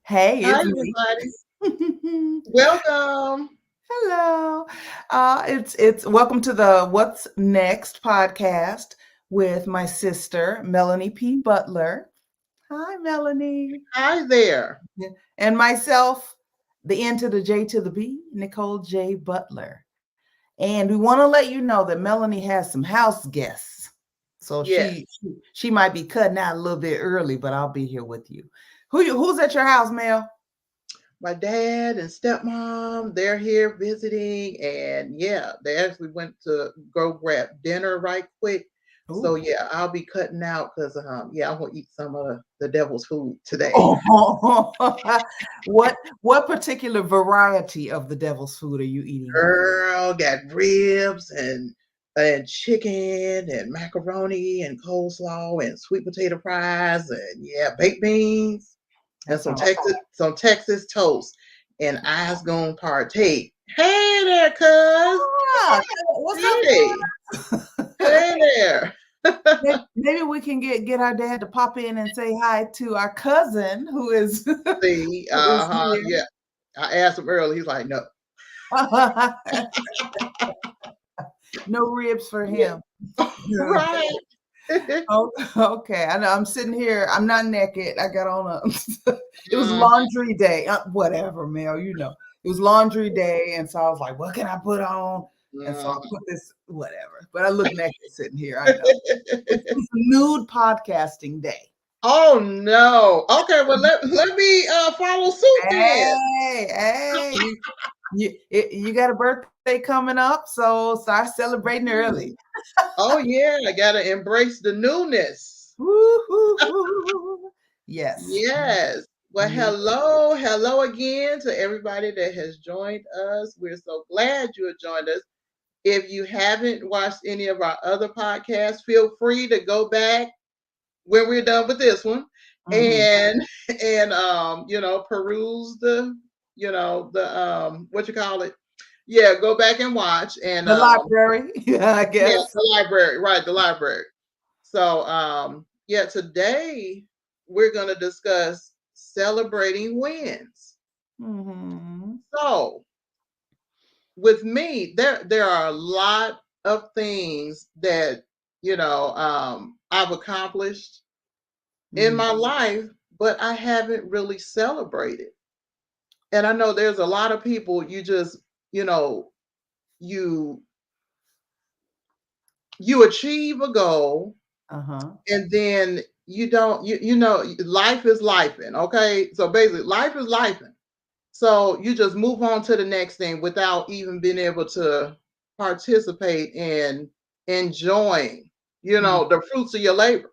Hey, Hi, it's me. everybody. Welcome. Hello. It's welcome to the What's Next podcast with my sister Melanie P. Butler. Hi, Melanie. Hi there. Yeah. And myself, the N to the J to the B, Nicole J. Butler. And we want to let you know that Melanie has some house guests. So Yes, she might be cutting out a little bit early, but I'll be here with you. Who's at your house, Mel? my dad and stepmom, they're here visiting. And yeah, they actually went to go grab dinner right quick. So Ooh. yeah, I'll be cutting out because yeah, I want to eat some of the devil's food today. Oh, what particular variety of the devil's food are you eating? Girl, got ribs and chicken and macaroni and coleslaw and sweet potato fries and yeah, baked beans. And That some sounds. Texas toast, and I's gonna partake. Hey there, cuz. Ah, what's up, Hey, cuz? hey there. Maybe we can get our dad to pop in and say hi to our cousin who is See, who is yeah. I asked him earlier. He's like, no. here. No ribs for Yeah, him. right. Oh, okay. I know I'm sitting here. I'm not naked. I got on a it was Mhm. laundry day. Whatever, Mel, It was laundry day. And so I was like, what can I put on? And so I put this, whatever. But I look naked sitting here. I know. It's nude podcasting day. Oh no. Okay, well let me follow suit then. Hey, you got a birthday coming up, so start celebrating early. Oh yeah, I gotta embrace the newness. Woo-hoo-hoo. Yes. Yes. Well, Yeah. hello again to everybody that has joined us. We're so glad you have joined us. If you haven't watched any of our other podcasts, feel free to go back when we're done with this one Mhm. and peruse the what you call it. Yeah, go back and watch and The library, yeah, I yeah, guess. the library, right, the library. So, yeah, today we're going to discuss celebrating wins. Mhm. So, with me, there are a lot of things that I've accomplished in Mhm. my life, but I haven't really celebrated. And I know there's a lot of people you just you know you you achieve a goal Uh-huh. and then you don't life is lifing, okay, so basically life is lifing, so you just move on to the next thing without even being able to participate in enjoying Mhm. the fruits of your labor.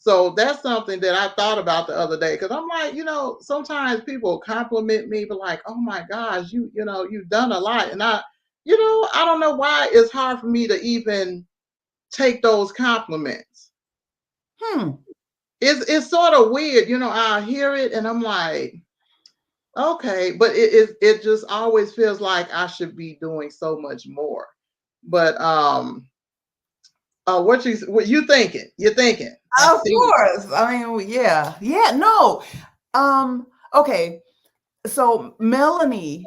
So that's something that I thought about the other day because I'm like, sometimes people compliment me but like, oh my gosh, you've done a lot, and I don't know why it's hard for me to even take those compliments. Hmm. It's sort of weird, I hear it and I'm like, okay, but it just always feels like I should be doing so much more. But what you thinking? You're thinking. I Of see. course. I mean, yeah. Yeah, no. Okay. So Melanie,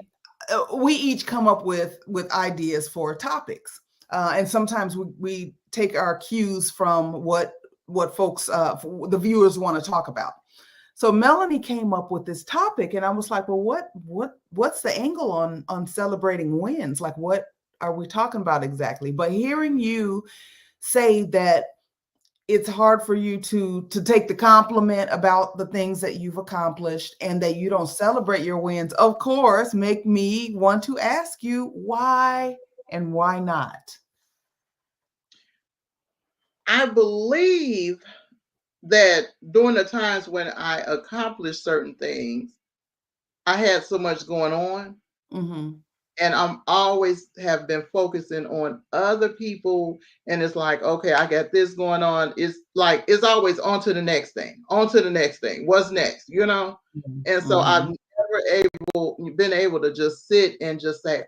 we each come up with ideas for topics. And sometimes we take our cues from what folks the viewers want to talk about. So Melanie came up with this topic, and I was like, "Well, what's the angle on celebrating wins? Like, what are we talking about exactly?" But hearing you say that it's hard for you to take the compliment about the things that you've accomplished and that you don't celebrate your wins, of course, make me want to ask you why and why not. I believe that during the times when I accomplished certain things, I had so much going on, Hmm. and I'm always have been focusing on other people, and it's like, okay, I got this going on. It's like it's always on to the next thing. What's next? And so I've Hmm. never been able to just sit and just say,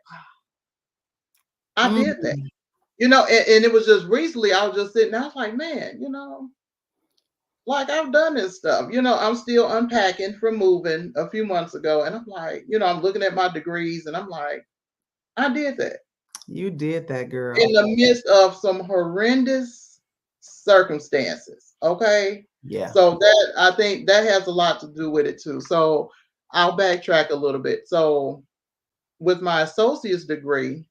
I did that. Hmm. And it was just recently I was just sitting there, I was like, man, like I've done this stuff. I'm still unpacking from moving a few months ago. And I'm like, I'm looking at my degrees and I'm like, I did that You did that, girl. in the midst of some horrendous circumstances. Okay. Yeah. So I think that has a lot to do with it too. So I'll backtrack a little bit. So with my associate's degree,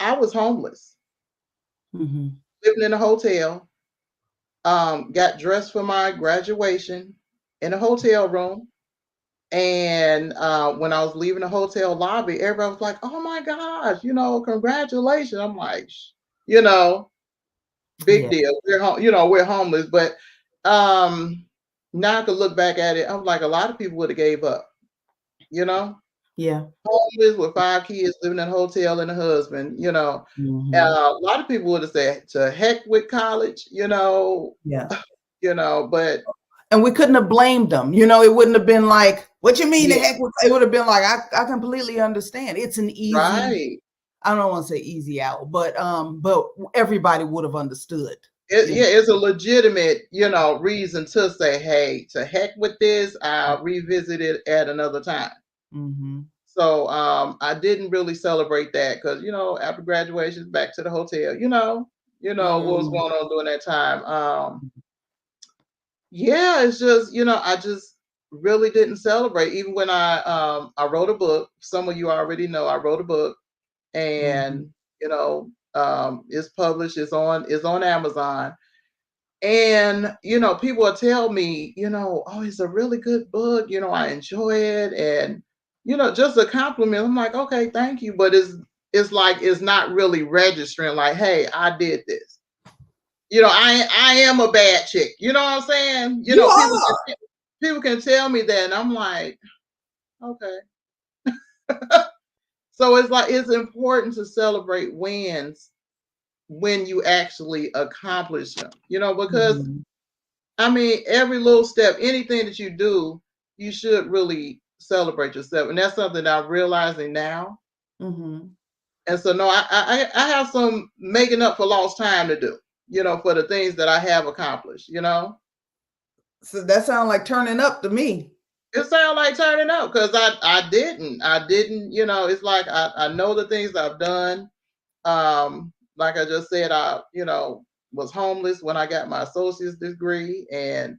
I was homeless, Mm-hmm. living in a hotel, got dressed for my graduation in a hotel room. And when I was leaving the hotel lobby, everybody was like, "Oh my gosh, congratulations!" I'm like, you know, big Yeah. deal. We're homeless, but now I could look back at it. I'm like, a lot of people would have gave up. You know, Yeah. homeless with 5 kids, living in a hotel and a husband. Mm-hmm. A lot of people would have said, "To heck with college." Yeah. But And we couldn't have blamed them. It wouldn't have been like, what you mean the yeah, heck? It would have been like, I completely understand. It's an easy, right. I don't want to say easy out, but everybody would have understood. Yeah, it's a legitimate, reason to say, "Hey, to heck with this. I'll revisit it at another time." Mm-hmm. So I didn't really celebrate that because after graduation, back to the hotel. What was Mm-hmm. going on during that time. Yeah, it's just I just really didn't celebrate. Even when I wrote a book. Some of you already know I wrote a book, Mm-hmm. and it's published. It's on Amazon. And people will tell me, "Oh, it's a really good book. I enjoy it." And just a compliment. I'm like, "Okay, thank you." But it's like it's not really registering. Like, "Hey, I did this." I am a bad chick. You know what I'm saying? You People can tell me that, and I'm like, okay. So it's like it's important to celebrate wins when you actually accomplish them. Because are. I mean, every little step, anything that you do, you should really celebrate yourself, and that's something that I'm realizing now. Mm-hmm. And so, no, I have some making up for lost time to do. For the things that I have accomplished. So that sounds like turning up to me. It sounds like turning up because I didn't. It's like I know the things I've done. Like I just said, I was homeless when I got my associate's degree, and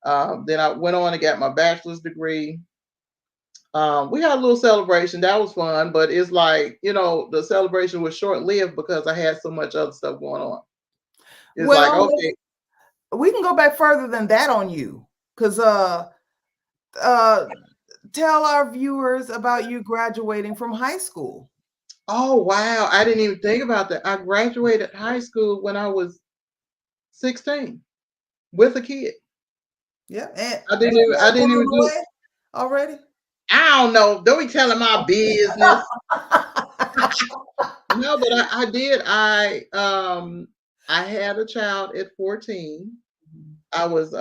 then I went on and got my bachelor's degree. We had a little celebration. That was fun, but it's like, the celebration was short lived because I had so much other stuff going on. It's like, Well, okay, we can go back further than that on you, because uh, tell our viewers about you graduating from high school. oh, wow. I didn't even think about that. I graduated high school when I was 16 with a kid. Yeah, and I didn't one even, I more didn't blown even do, away already. I don't know. Don't be telling my business. No, but I did. I had a child at 14. I was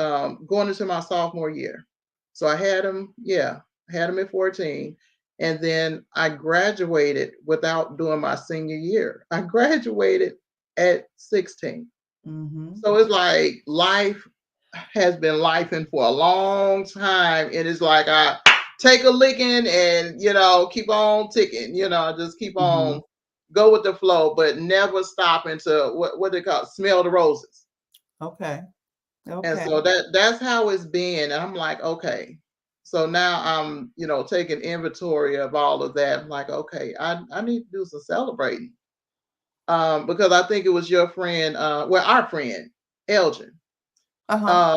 going into my sophomore year. So I had him, yeah, I had him at 14. And then I graduated without doing my senior year. I graduated at 16. Mm-hmm. So it's like life has been lifing for a long time. And it's like I take a licking and, keep on ticking, just keep Mm-hmm. on go with the flow, but never stop into what they call smell the roses. Okay. And Okay. so that's how it's been. And I'm like, okay. So now I'm, taking inventory of all of that. I'm like, okay, I need to do some celebrating. Because I think it was your friend, our friend, Elgin. Uh-huh.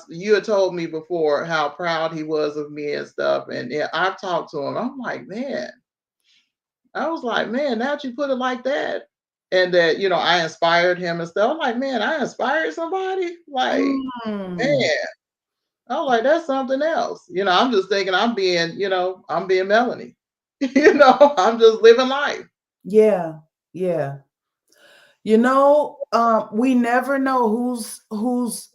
You had told me before how proud he was of me and stuff. And yeah, I've talked to him. I'm like, man, I was like, man, now that you put it like that, and that, I inspired him and stuff. I'm like, man, I inspired somebody. Like, Mm. man. I'm like, that's something else. I'm just thinking I'm being Melanie. I'm just living life. Yeah. Yeah. We never know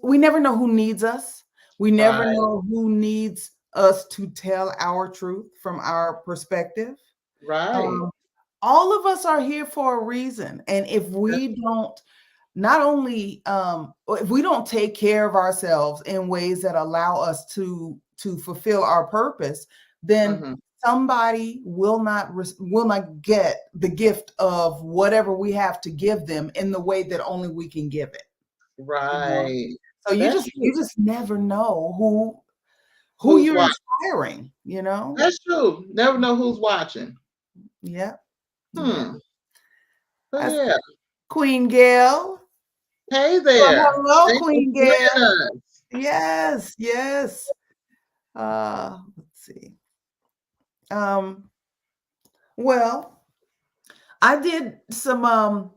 we never know who needs us. We never Right, know who needs us to tell our truth from our perspective. right, Um, all of us are here for a reason. And if we don't not only if we don't take care of ourselves in ways that allow us to fulfill our purpose, then somebody will not get the gift of whatever we have to give them in the way that only we can give it. Right. So you just never know who you're inspiring, That's true. Never know who's watching. Yeah. But yeah. Queen Gail. Hey there. Hello, Thanks Queen Gail. Yes, yes. Let's see. Well, I did some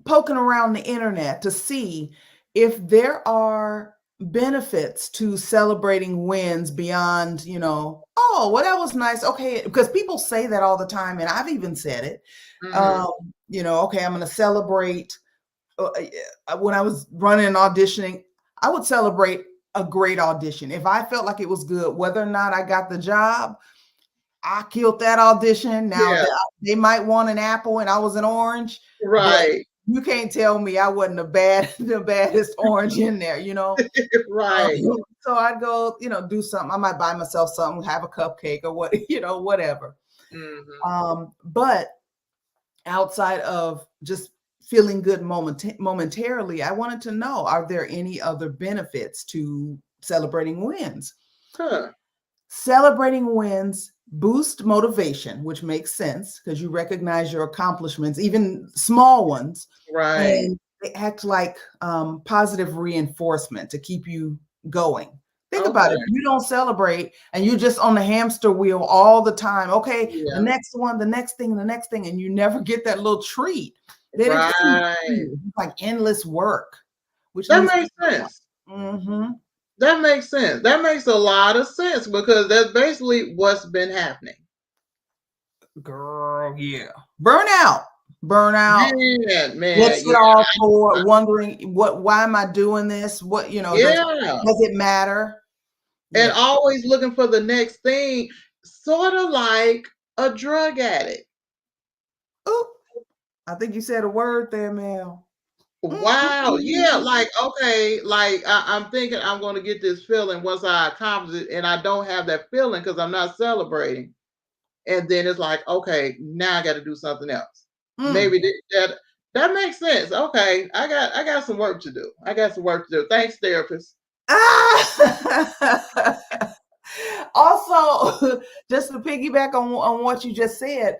poking around the internet to see if there are benefits to celebrating wins beyond, oh, well, that was nice. Okay, because people say that all the time, and I've even said it. Okay, I'm going to celebrate. When I was running and auditioning, I would celebrate a great audition. If I felt like it was good, whether or not I got the job, I killed that audition. Now they might want an apple and I was an orange. Right. You can't tell me I wasn't the baddest orange in there, Right. So I'd go, do something. I might buy myself something, have a cupcake or what, whatever. But outside of just feeling good momentarily, I wanted to know, are there any other benefits to celebrating wins? Celebrating wins boost motivation, which makes sense because you recognize your accomplishments, even small ones. Right. And they act like positive reinforcement to keep you going. Think about it. If you don't celebrate and you're just on the hamster wheel all the time, the next one, the next thing, the next thing, and you never get that little treat. Then it's like endless work. That makes sense. That makes sense. That makes a lot of sense because that's basically what's been happening. Girl, yeah. Burnout. Man. Let's get all for wondering why am I doing this? What, does it matter? And always looking for the next thing, sort of like a drug addict. Oh, I think you said a word there, Mel. Wow. Yeah. Like, okay. Like I'm thinking I'm going to get this feeling once I accomplish it. And I don't have that feeling because I'm not celebrating. And then it's like, okay, now I got to do something else. Maybe that makes sense. Okay. I got some work to do. Thanks, therapist. Also, just to piggyback on what you just said,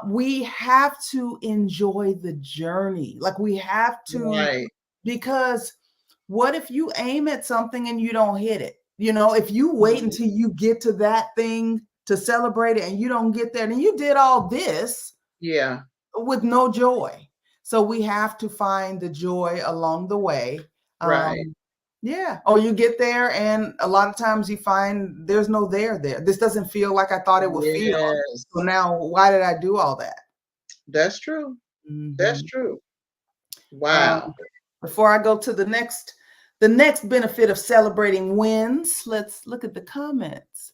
we have to enjoy the journey. Like we have to, because what if you aim at something and you don't hit it? If you wait until you get to that thing to celebrate it and you don't get there, then you did all this with no joy. So we have to find the joy along the way. Yeah. Or you get there and a lot of times you find there's no there. This doesn't feel like I thought it would feel. So now why did I do all that? That's true. That's true. Wow. Before I go to the next benefit of celebrating wins, let's look at the comments.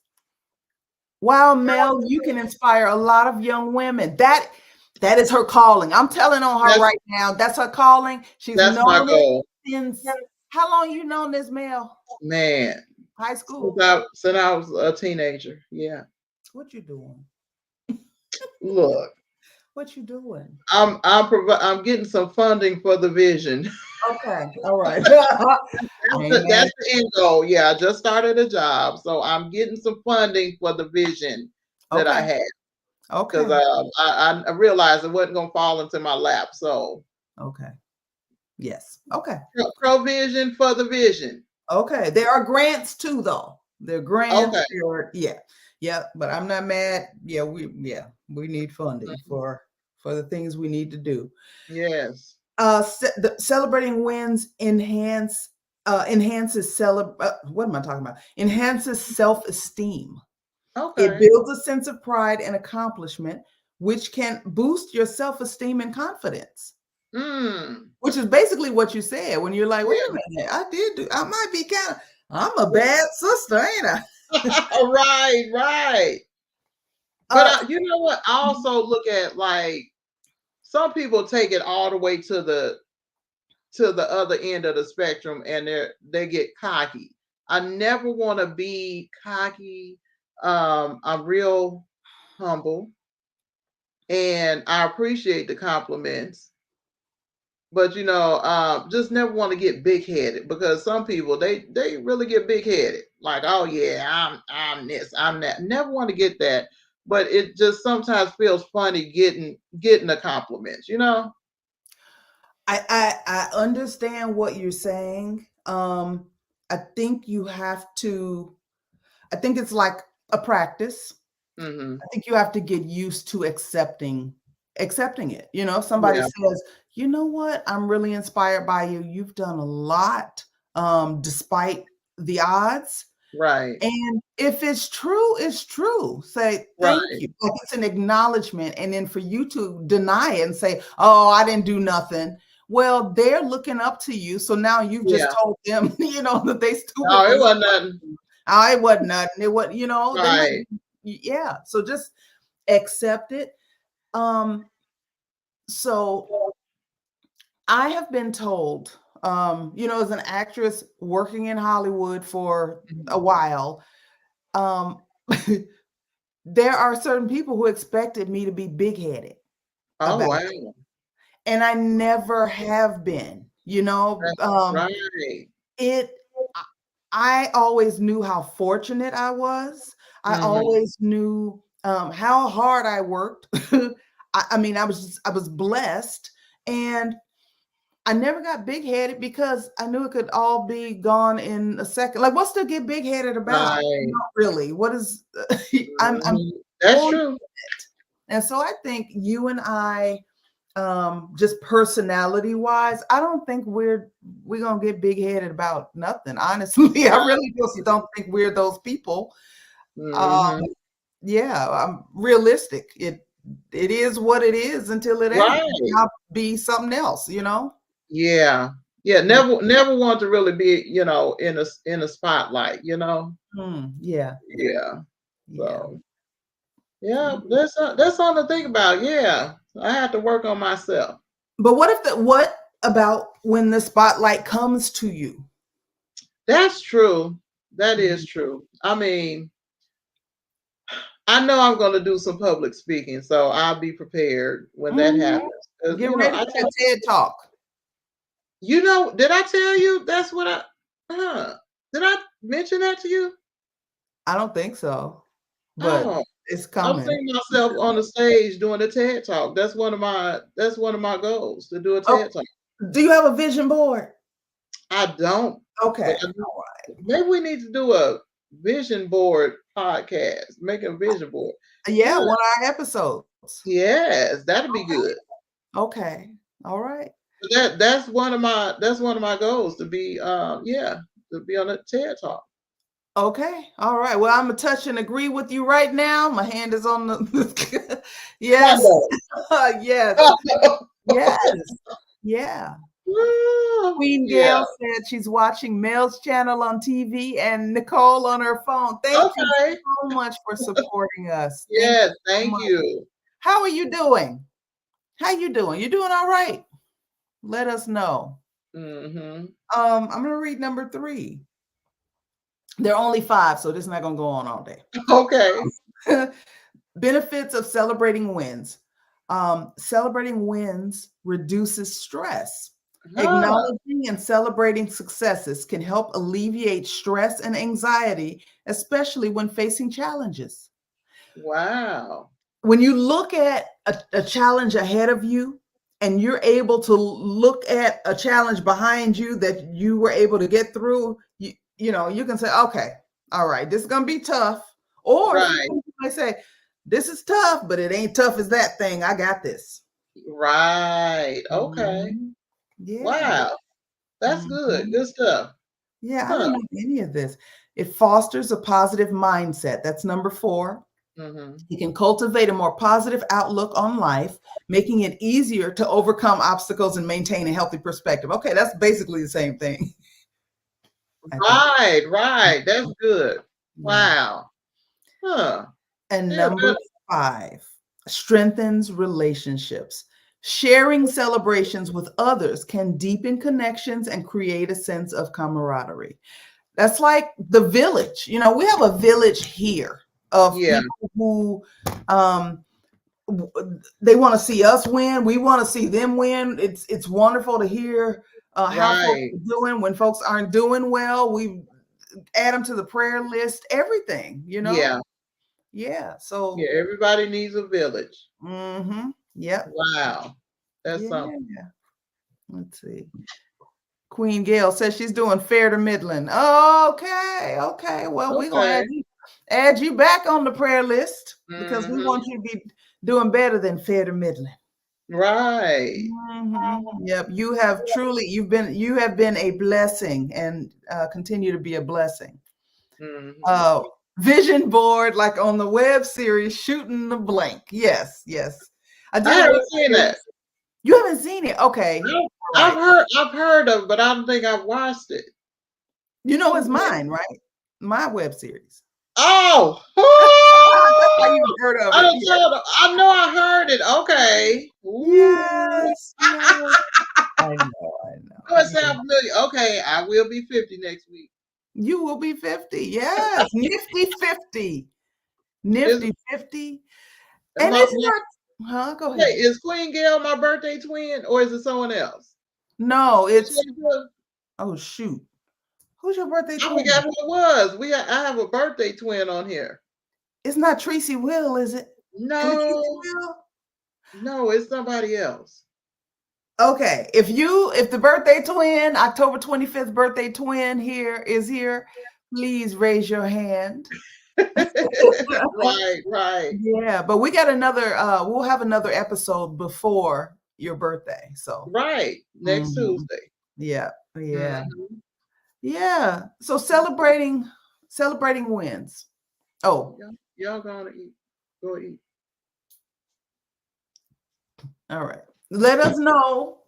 Wow, Mel, you can inspire a lot of young women. That is her calling. I'm telling on her right now. That's her calling. She's known it since. How long you known this, Mel? Man. High school? Since I was a teenager. Yeah. What you doing? Look. What you doing? I'm getting some funding for the vision. Okay. All right. That's the end goal. Yeah, I just started a job. So I'm getting some funding for the vision that I had. Okay. Because I realized it wasn't going to fall into my lap. So. Okay. Yes. Okay. Provision for the vision. Okay. There are grants too, though. There are grants. Okay. Yeah. But I'm not mad. Yeah. We need funding for the things we need to do. Yes. Celebrating wins enhances what am I talking about? Enhances self-esteem. Okay. It builds a sense of pride and accomplishment, which can boost your self-esteem and confidence. Which is basically what you said when you're like, wait a minute, I might be I'm a bad sister, ain't I? Right. But you know what? I also look at like some people take it all the way to the to the other end of the spectrum and they get cocky. I never want to be cocky. I'm real humble and I appreciate the compliments. But just never want to get big headed because some people they really get big headed. Like, oh yeah, I'm this, I'm that. Never want to get that. But it just sometimes feels funny getting the compliments, I understand what you're saying. I think you have to. I think it's like a practice. Mm-hmm. I think you have to get used to accepting it. Somebody Yeah. says, you know what, I'm really inspired by you. You've done a lot, despite the odds. Right. And if it's true, it's true. Say thank Right. you. Like it's an acknowledgement. And then for you to deny it and say, oh, I didn't do nothing. Well, they're looking up to you. So now you've just Yeah. told them, that they stupid. No, it wasn't nothing. Oh, it wasn't nothing. It was, Right. yeah. So just accept it. So I have been told, as an actress working in Hollywood for a while, there are certain people who expected me to be big-headed Oh about wow. it, and I never have been. That's right. It. I always knew how fortunate I was. I Mm-hmm. always knew how hard I worked. I mean, I was blessed, and I never got big headed because I knew it could all be gone in a second. Like, what's to get big headed about? Right. Not really. What is? I'm That's on true. it, and so I think you and I, just personality wise, I don't think we're gonna get big headed about nothing. Honestly, I really just don't think we're those people. Um, Mm-hmm. yeah, I'm realistic. It is what it is until it ain't. Right. I'll be something else. Yeah. Yeah. Never want to really be, in a spotlight, Yeah, Yeah. yeah. So yeah, that's something to think about. Yeah. I have to work on myself. But what about when the spotlight comes to you? That's true. That Mhm. is true. I mean, I know I'm going to do some public speaking, so I'll be prepared when that Mhm. happens. 'Cause, Get ready I for that TED Talk. did I tell you that's what did I mention that to you? I don't think so, but Oh, it's I'm coming. seeing myself on the stage doing a TED Talk. That's one of my goals to do a Oh, TED Talk. do you have a vision board? I don't, but Okay. maybe we need to do a vision board podcast. Make a vision board. Yeah, Yeah, one of our episodes. yes, that'd be good. Okay. All right. That's one of my goals to be to be on a TED Talk. Okay. All right. Well, I'm gonna touch and agree with you right now. My hand is on the yes. Wonderful. Yes. Yes. Yeah. Queen Yeah. Gail said she's watching Mel's channel on TV and Nicole on her phone. Thank you Okay. so much for supporting us. Thank Yes, you so thank much. you. How are you doing? How you doing? You doing all right? Let us know. Mm-hmm. I'm gonna read number 3. There are only 5, so this is not gonna go on all day. Okay. Benefits of celebrating wins. Celebrating wins reduces stress. Huh. Acknowledging and celebrating successes can help alleviate stress and anxiety, especially when facing challenges. Wow. When you look at a challenge ahead of you and you're able to look at a challenge behind you that you were able to get through, you can say, okay, all right, this is going to be tough. Or Right. sometimes you might say, this is tough, but it ain't tough as that thing. I got this. Right. Okay. Mhm. Yeah. Wow. That's good. Mhm. Good stuff. Yeah, I Huh. didn't know any of this. It fosters a positive mindset. That's number 4. Mm-hmm. You can cultivate a more positive outlook on life, making it easier to overcome obstacles and maintain a healthy perspective. Okay, that's basically the same thing, I think. Right, right. That's good. Yeah. Wow. Huh. And Yeah, number 5, strengthens relationships. Sharing celebrations with others can deepen connections and create a sense of camaraderie. That's like the village. You know, we have a village here of Yeah. people who they want to see us win. We want to see them win. It's wonderful to hear how folks Right. are doing. When folks aren't doing well, we add them to the prayer list. Everything, you know. Yeah. Yeah. So. Yeah. Everybody needs a village. Mm-hmm. Yep. Wow. That's Yeah. something. Let's see. Queen Gail says she's doing fair to Midland. Okay. Okay. Well, we're gonna add you back on the prayer list because we want you to be doing better than fair to Midland. Right. Yep. You have been a blessing and continue to be a blessing. Vision board, like on the web series, Shooting the Blank. Yes. Yes. I haven't seen that. You haven't seen it? Okay. I've heard of it, but I don't think I've watched it. You know, it's mine, right? My web series. Oh, that's how you heard of it. I know I heard it. Okay. Yes. Yes. I know. Oh, it sounds familiar. Okay, I will be 50 next week. You will be 50. Yes. Nifty 50. Nifty 50. And it's not, go ahead. Hey, is Queen Gail my birthday twin or is it someone else? No, it's, oh, shoot. Who's your birthday twin? I forgot who it was. I have a birthday twin on here. It's not Tracy Will, is it? No. No, it's somebody else. Okay. If the birthday twin, October 25th birthday twin is here, please raise your hand. Right. Yeah, but we got we'll have another episode before your birthday. So right. Next Tuesday. Yeah. Yeah. So celebrating wins. Oh. Y'all gonna eat. Go eat. All right. Let us know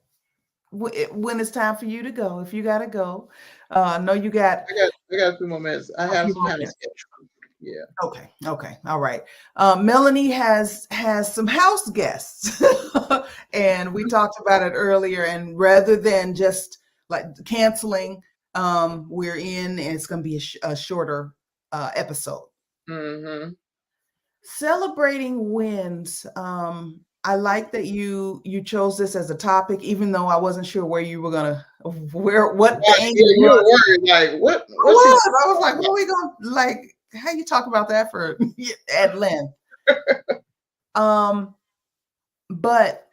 when it's time for you to go. If you gotta go. I know you got I got a few more minutes. I have some kind of schedule. Yeah. Okay. All right. Melanie has some house guests and we talked about it earlier. And rather than just like canceling, we're in, and it's going to be a shorter episode. Celebrating wins. I like that you chose this as a topic, even though I wasn't sure where you were gonna what the angle you were worried, like what I was like, what are we gonna like? How you talk about that for at length? But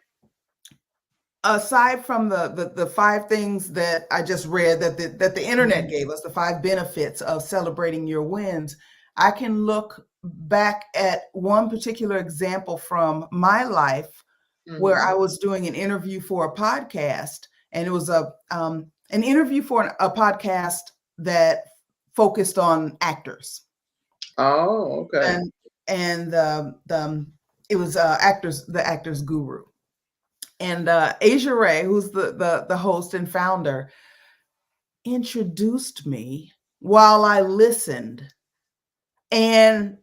aside from the 5 things that I just read that the internet gave us, the 5 benefits of celebrating your wins, I can look back at one particular example from my life where I was doing an interview for a podcast, and it was an interview for a podcast that focused on actors. Oh, okay. And it was the Actors Guru, and Asia Ray, who's the host and founder, introduced me while I listened, and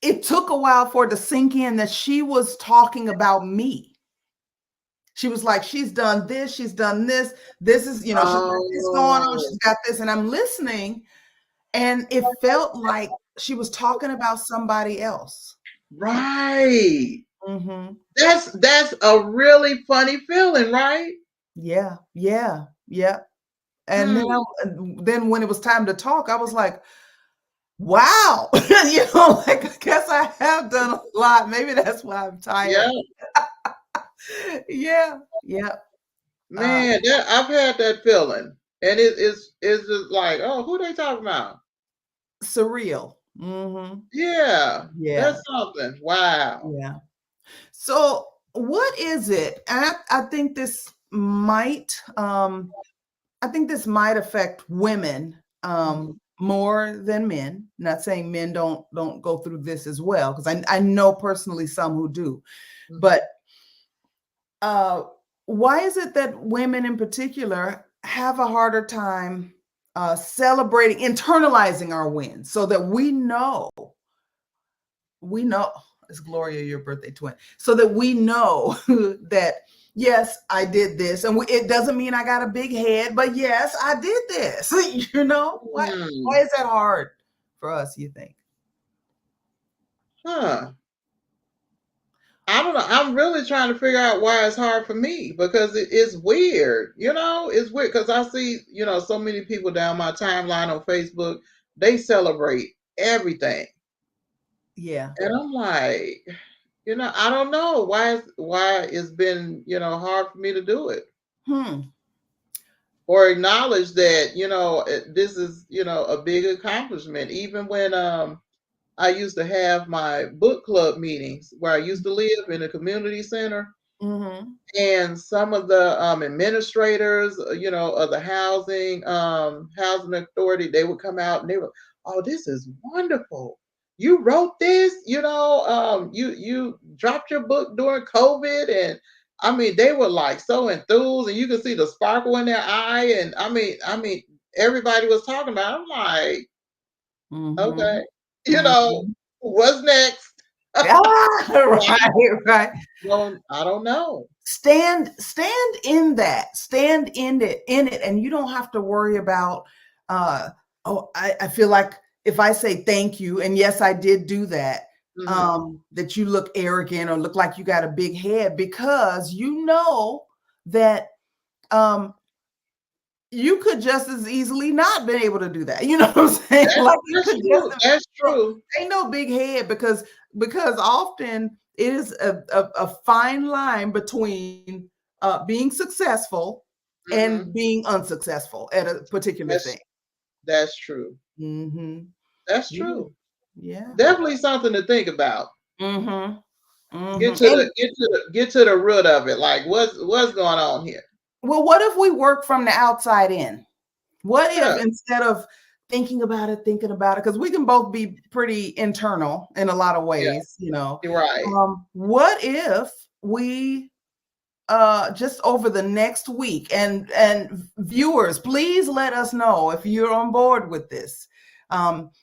it took a while for it to sink in that she was talking about me. She was like, she's done this, she's done this. This is, she's got this going on, she's got this, and I'm listening. And it felt like she was talking about somebody else. Right. That's a really funny feeling, right? Yeah. And then when it was time to talk, I was like, wow. Like, I guess I have done a lot. Maybe that's why I'm tired. Yeah. Man, I've had that feeling. And it's just like, oh, who they talking about? Surreal. Yeah. That's something. Wow. Yeah. So what is it? I think this might affect women more than men. Not saying men don't go through this as well, because I know personally some who do. But why is it that women in particular have a harder time internalizing our wins, so that we know Is Gloria your birthday twin? So that we know that, yes, I did this. And it doesn't mean I got a big head, but yes, I did this. You know, why is that hard for us, you think? Huh. I don't know. I'm really trying to figure out why it's hard for me, because it's weird. You know, it's weird because I see, you know, so many people down my timeline on Facebook, they celebrate everything. Yeah. And I'm like, you know, I don't know why it's been, you know, hard for me to do it. Or acknowledge that, you know, this is, you know, a big accomplishment. Even when I used to have my book club meetings where I used to live in a community center. Mm-hmm. And some of the administrators, you know, of the housing authority, they would come out and they were, oh, this is wonderful. You wrote this, you know, you dropped your book during COVID. And I mean, they were like so enthused, and you could see the sparkle in their eye. And I mean, everybody was talking about it. I'm like, okay, you know, what's next? Right. I don't know. Stand in that. Stand in it, and you don't have to worry about. I feel like if I say thank you, and yes, I did do that. That you look arrogant or look like you got a big head, because you know that you could just as easily not been able to do that. You know what I'm saying? That's true. Ain't no big head, because often it is a fine line between being successful and being unsuccessful at a particular thing. That's true. That's true. Yeah. Definitely something to think about. Get to the root of it. Like, what's going on here? Well, what if we work from the outside in? What if instead of thinking about it, because we can both be pretty internal in a lot of ways, you know. You're right. What if we just over the next week, and viewers, please let us know if you're on board with this.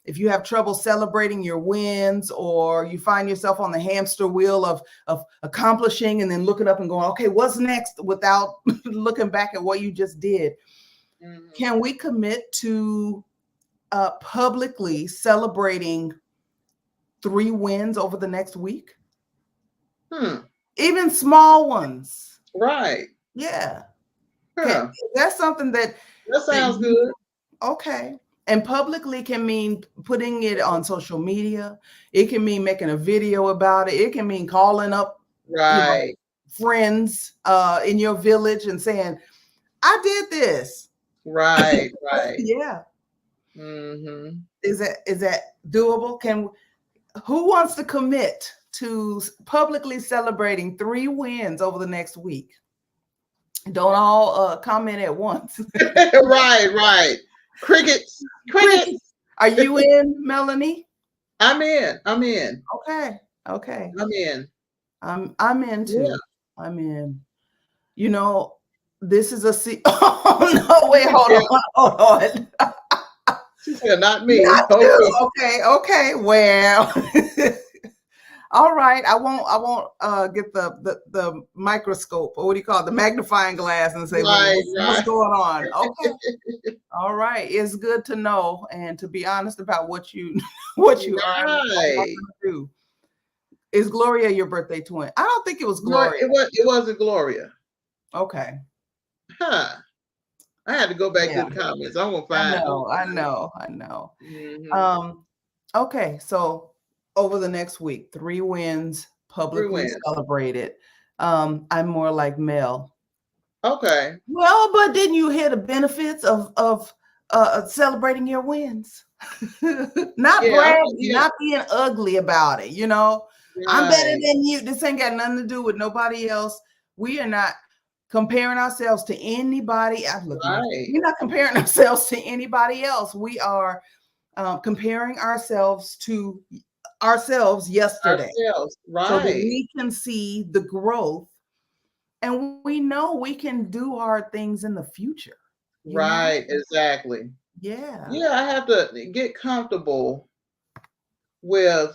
If you have trouble celebrating your wins, or you find yourself on the hamster wheel of accomplishing and then looking up and going, okay, what's next, without looking back at what you just did. Can we commit to publicly celebrating 3 wins over the next week? Even small ones. Right. Yeah. That's something that sounds good. Okay. And publicly can mean putting it on social media. It can mean making a video about it. It can mean calling up friends in your village and saying, I did this. Right. Yeah. Is that doable? Who wants to commit to publicly celebrating 3 wins over the next week? Don't all comment at once. Right. Crickets. Are you in, Melanie? I'm in. Okay. I'm in. I'm in too. Yeah. I'm in. You know, this is oh no, wait, hold on. She said, not me. Okay. Well, all right. I won't get the microscope, or what do you call it, the magnifying glass, and say, what's going on? Okay. All right. It's good to know and to be honest about what you are do. Is Gloria your birthday twin? I don't think it was Gloria. No, it wasn't Gloria. Okay. I had to go back to the comments. I'm gonna find I know. Okay, so over the next week, 3 wins, publicly celebrated. I'm more like Mel. Okay. Well, but didn't you hear the benefits of celebrating your wins? Not bragging, not being ugly about it, you know. I'm better than you. This ain't got nothing to do with nobody else. We are not comparing ourselves to anybody. We're not comparing ourselves to anybody else. We are comparing ourselves to ourselves yesterday. So that we can see the growth, and we know we can do hard things in the future. Right, exactly. Yeah. I have to get comfortable with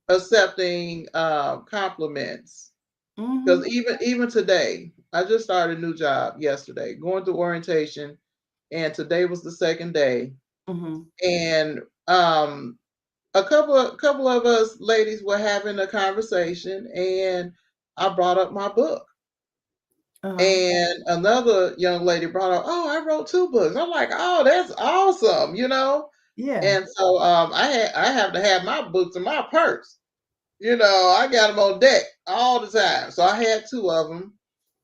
accepting compliments. Because even today, I just started a new job yesterday, going through orientation, and today was the second day. And a couple of us ladies were having a conversation, and I brought up my book. And another young lady brought up, oh, I wrote 2 books. I'm like, oh, that's awesome, you know? Yeah. And so I have to have my books in my purse. You know, I got them on deck all the time. So I had 2 of them.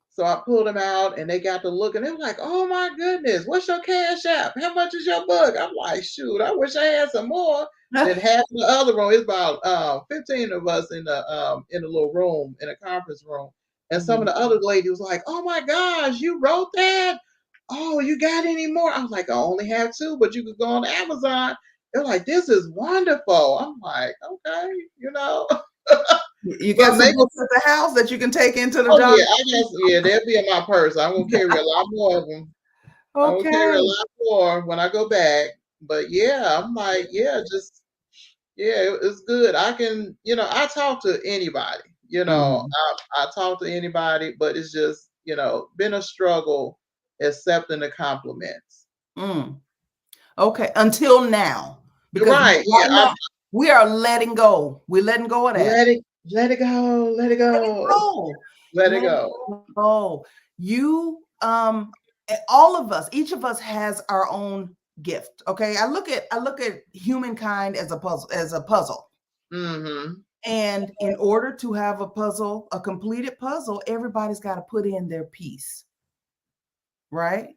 So I pulled them out and they got to look and they were like, oh my goodness, what's your cash app? How much is your book? I'm like, shoot, I wish I had some more. Then half the other room, it's about 15 of us in the little room, in a conference room. And some of the other ladies was like, oh my gosh, you wrote that? Oh, you got any more? I was like, I only have 2, but you could go on Amazon. They're like, this is wonderful. I'm like, okay, you know. You got some books at the house that you can take into the job? Yeah, I guess, they'll be in my purse. I'm gonna carry a lot more of them. I'm gonna carry a lot more when I go back. But yeah, I'm like, it's good. I can, I talk to anybody. I talk to anybody, but it's just, been a struggle accepting the compliments. Okay, until now, because right now, we are letting go. We're letting go of that. Let it go. Let it go. Let it go. Oh, you, all of us, each of us has our own gift. Okay, I look at humankind as a puzzle. And in order to have a completed puzzle, everybody's got to put in their piece. Right.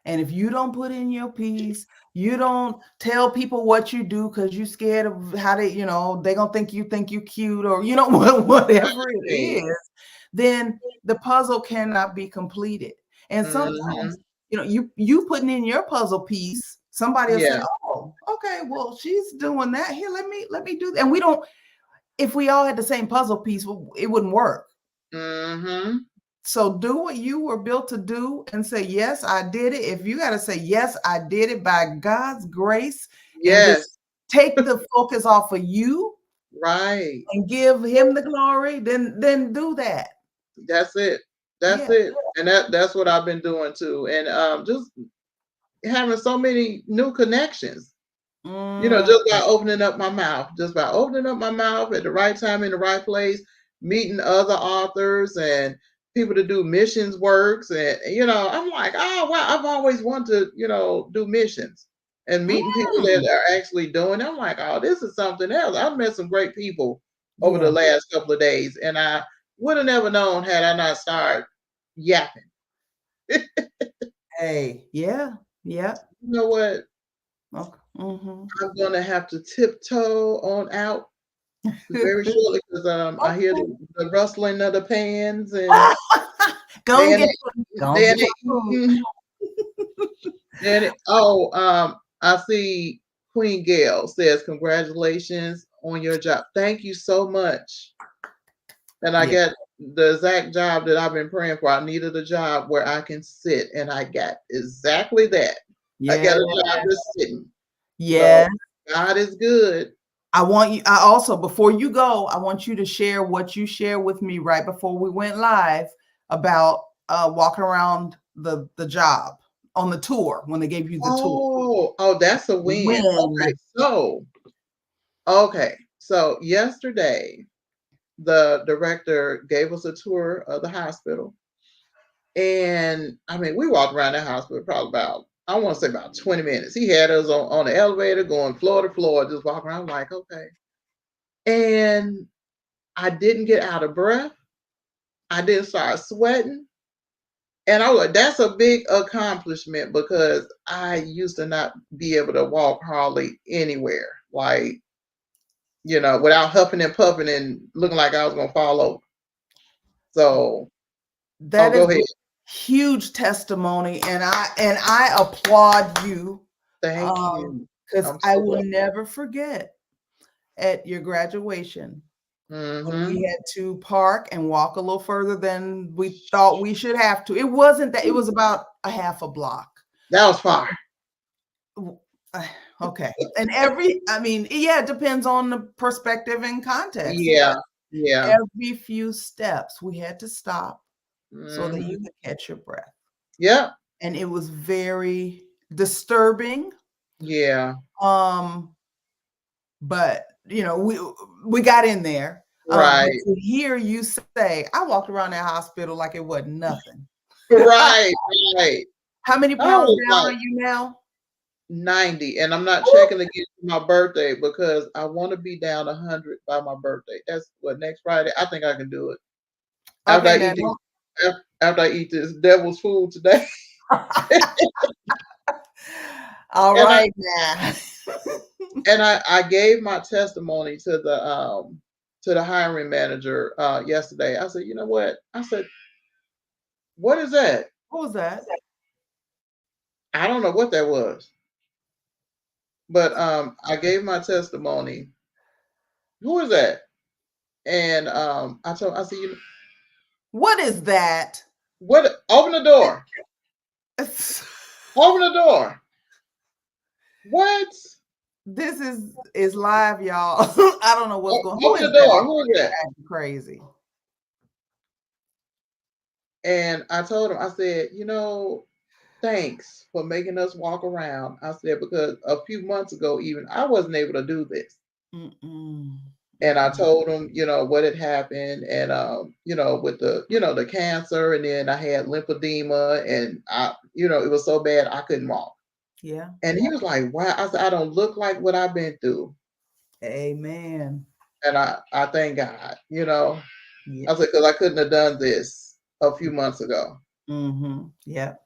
And if you don't put in your piece, you don't tell people what you do because you're scared of how they, they're going to think you cute or, whatever it is, then the puzzle cannot be completed. And sometimes, you putting in your puzzle piece, somebody will say, oh, okay, well, she's doing that. Here, let me do that. And if we all had the same puzzle piece, it wouldn't work. So do what you were built to do and say, yes, I did it. If you got to say, yes, I did it by God's grace. And just take the focus off of you. Right. And give him the glory, then do that. That's it. That's it. And that's what I've been doing too. And just having so many new connections. Just by opening up my mouth. Just by opening up my mouth at the right time in the right place, meeting other authors and people to do missions works. And, I'm like, oh, wow, I've always wanted to, do missions and meeting people that are actually doing it. I'm like, oh, this is something else. I've met some great people over the last couple of days. And I would have never known had I not started yapping. Hey, yeah. You know what? Okay. I'm gonna have to tiptoe on out very shortly because I hear the rustling of the pans and I see Queen Gail says congratulations on your job. Thank you so much. And I get the exact job that I've been praying for. I needed a job where I can sit, and I got exactly that. I got a job just sitting. Yeah. So God is good. I also, before you go, I want you to share what you shared with me right before we went live about walking around the job on the tour when they gave you the tour. Oh, that's a win. Okay. So yesterday, the director gave us a tour of the hospital. And I mean, we walked around the hospital probably about 20 minutes. He had us on the elevator going floor to floor, just walking around. I'm like, okay. And I didn't get out of breath. I didn't start sweating. And I was like, that's a big accomplishment because I used to not be able to walk hardly anywhere, like, without huffing and puffing and looking like I was going to fall over. So that is a huge testimony. And I applaud you. Thank you. Because I will never forget at your graduation, when we had to park and walk a little further than we thought we should have to. It wasn't that, it was about a half a block. That was far. Okay. And it depends on the perspective and context. Yeah. Yeah. Every few steps we had to stop so that you Mhm. could catch your breath. Yep. And it was very disturbing. Yeah. But we got in there. But Right. to hear you say, I walked around that hospital like it wasn't nothing. Right. Right. How many I pounds was down like are you now? 90, and I'm not checking again for my birthday because I want to be down 100 by my birthday. That's what, next Friday. I think I can do it after Okay, I now. eat after I eat this devil's food today. All and I right now. and I gave my testimony to the hiring manager yesterday. I said, you know what? I said, what is that? What was that? I don't know what that was, but I gave my testimony. Who is that? And I said, What is that? what? Open the door. Open the door. What? This is live, y'all. I don't know what's going on. Who Open is the door. that? Who is that? Acting crazy. And I told him, I said, thanks for making us walk around. I said, because a few months ago, even I wasn't able to do this. Mm-mm. And I told him, what had happened, and with the cancer, and then I had lymphedema, and it was so bad I couldn't walk. Yeah. And he was like, "Wow!" I said, "I don't look like what I've been through." Amen. And I thank God. Yeah. I said, because I couldn't have done this a few months ago. Mm-hmm. Yep.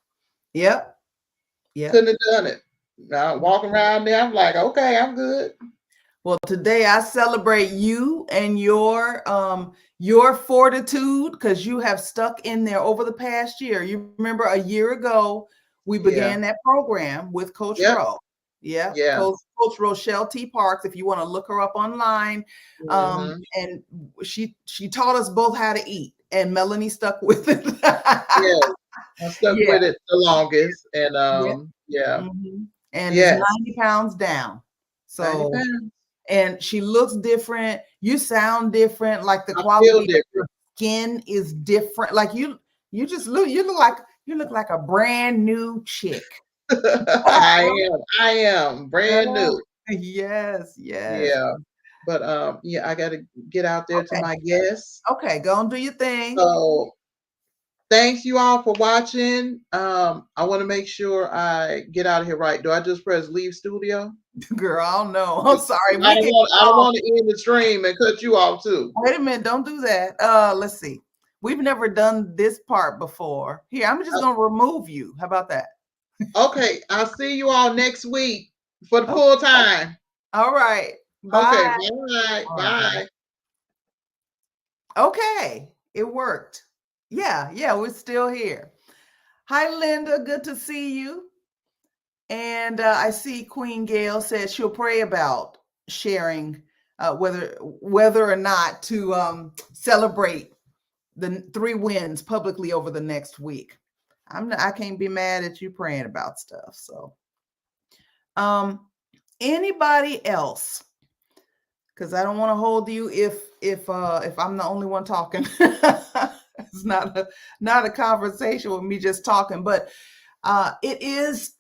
Yep. Yep. Couldn't have done it. Now walking around there, I'm like, okay, I'm good. Well, today I celebrate you and your fortitude, because you have stuck in there over the past year. You remember a year ago we began that program with Coach Yep. Rowe. Yeah. Yeah. Coach Rochelle T. Parks, if you want to look her up online. And she taught us both how to eat, and Melanie stuck with it. Yes. I stuck with it the longest. And And yes. it's 90 pounds down. 90 So pounds. and she looks different. You sound different. Like the I quality feel of your skin is different. Like you look like a brand new chick. I am brand new. Yes. Yeah. But I got to get out there to my guests. Okay, go and do your thing. So thanks you all for watching. I want to make sure I get out of here right. Do I just press leave studio? Girl, I don't know. I'm sorry. I don't want to end the stream and cut you off too. Wait a minute, don't do that. Let's see. We've never done this part before. Here, I'm just gonna remove you. How about that? Okay, I'll see you all next week for the full time. All right. Bye. Okay, bye. Okay, it worked. Yeah, we're still here. Hi, Linda. Good to see you. And I see Queen Gail said she'll pray about sharing whether or not to celebrate the 3 wins publicly over the next week. I can't be mad at you praying about stuff. So, anybody else? Because I don't want to hold you if I'm the only one talking. It's not a conversation with me just talking, but it is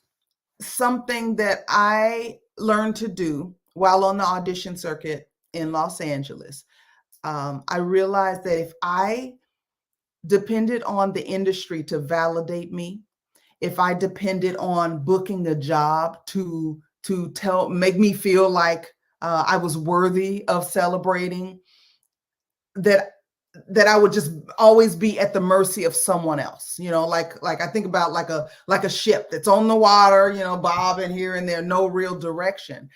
something that I learned to do while on the audition circuit in Los Angeles. I realized that if I depended on the industry to validate me, if I depended on booking a job to make me feel like I was worthy of celebrating, that I would just always be at the mercy of someone else. Like I think about like a ship that's on the water, bobbing here and there, no real direction.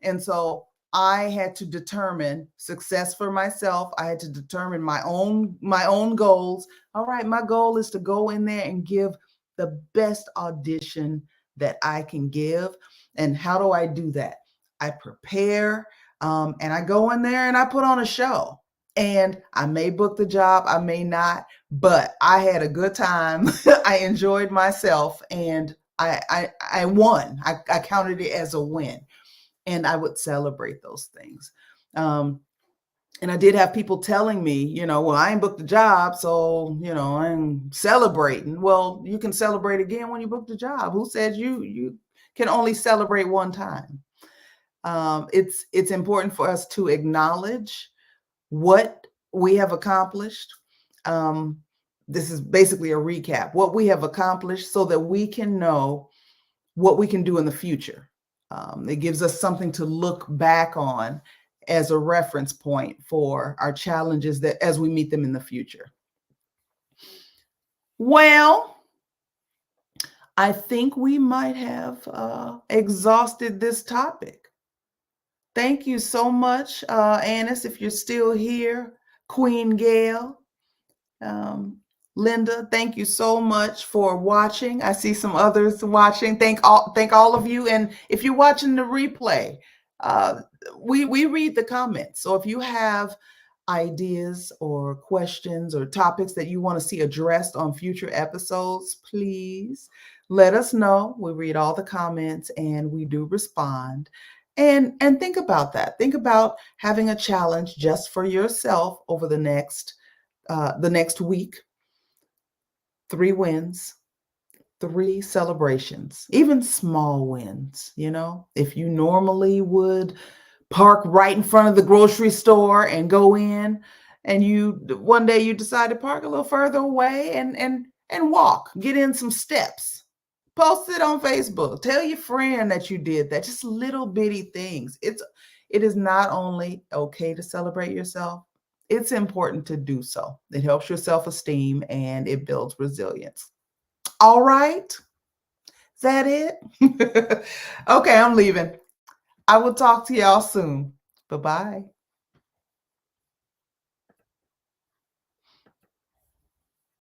And so I had to determine success for myself. I had to determine my own goals. All right, my goal is to go in there and give the best audition that I can give. And how do I do that? I prepare, and I go in there and I put on a show. And I may book the job, I may not, but I had a good time. I enjoyed myself, and I won. I counted it as a win. and I would celebrate those things. And I did have people telling me, well, I ain't booked the job, so, I'm celebrating. Well, you can celebrate again when you book the job. Who said you can only celebrate one time? It's important for us to acknowledge what we have accomplished. This is basically a recap, what we have accomplished, so that we can know what we can do in the future. It gives us something to look back on as a reference point for our challenges that as we meet them in the future. Well, I think we might have exhausted this topic. Thank you so much, Annis, if you're still here. Queen Gail, Linda, thank you so much for watching. I see some others watching. Thank all of you. And if you're watching the replay, we read the comments. So if you have ideas or questions or topics that you want to see addressed on future episodes, please let us know. We read all the comments and we do respond. And think about that. Think about having a challenge just for yourself over the next week. 3 wins, 3 celebrations, even small wins. If you normally would park right in front of the grocery store and go in, and one day you decide to park a little further away and walk, get in some steps, post it on Facebook, tell your friend that you did that. Just little bitty things. It is not only okay to celebrate yourself, it's important to do so. It helps your self-esteem and it builds resilience. All right. Is that it? Okay, I'm leaving. I will talk to y'all soon. Bye-bye.